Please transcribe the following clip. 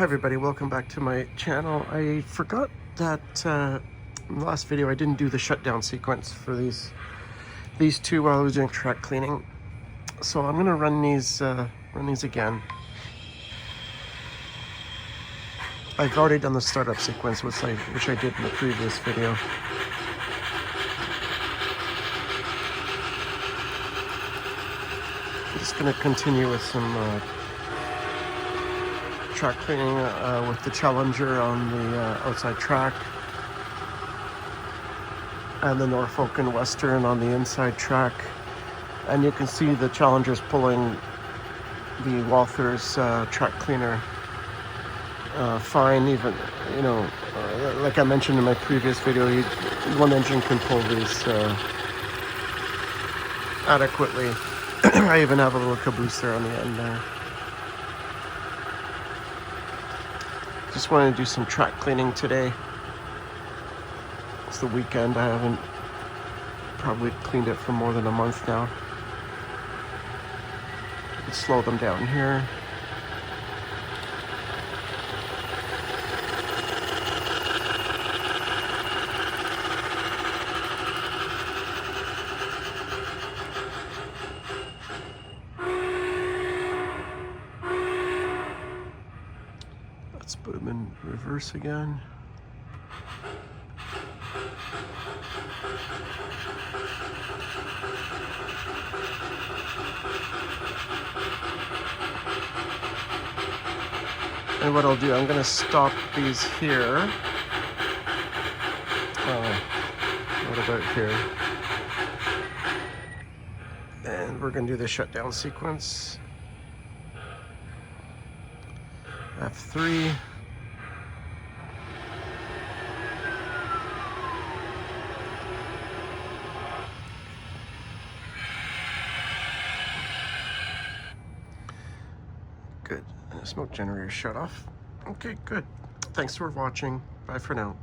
Hi everybody, welcome back to my channel. I forgot that in the last video I didn't do the shutdown sequence for these two while I was doing track cleaning. So I'm gonna run these again. I've already done the startup sequence, which I did in the previous video. I'm just gonna continue with some track cleaning with the Challenger on the outside track, and the Norfolk and Western on the inside track. And you can see the Challenger's pulling the Walther's track cleaner fine. Even, you know, like I mentioned in my previous video, one engine can pull these adequately. I even have a little caboose there on the end there. Just wanted to do some track cleaning today. It's the weekend. I haven't probably cleaned it for more than a month now. Let's slow them down here. Let's put them in reverse again. And what I'll do, I'm going to stop these here. What about here? And we're going to do the shutdown sequence. F3. Good. And the smoke generator shut off. Okay, good. Thanks for watching. Bye for now.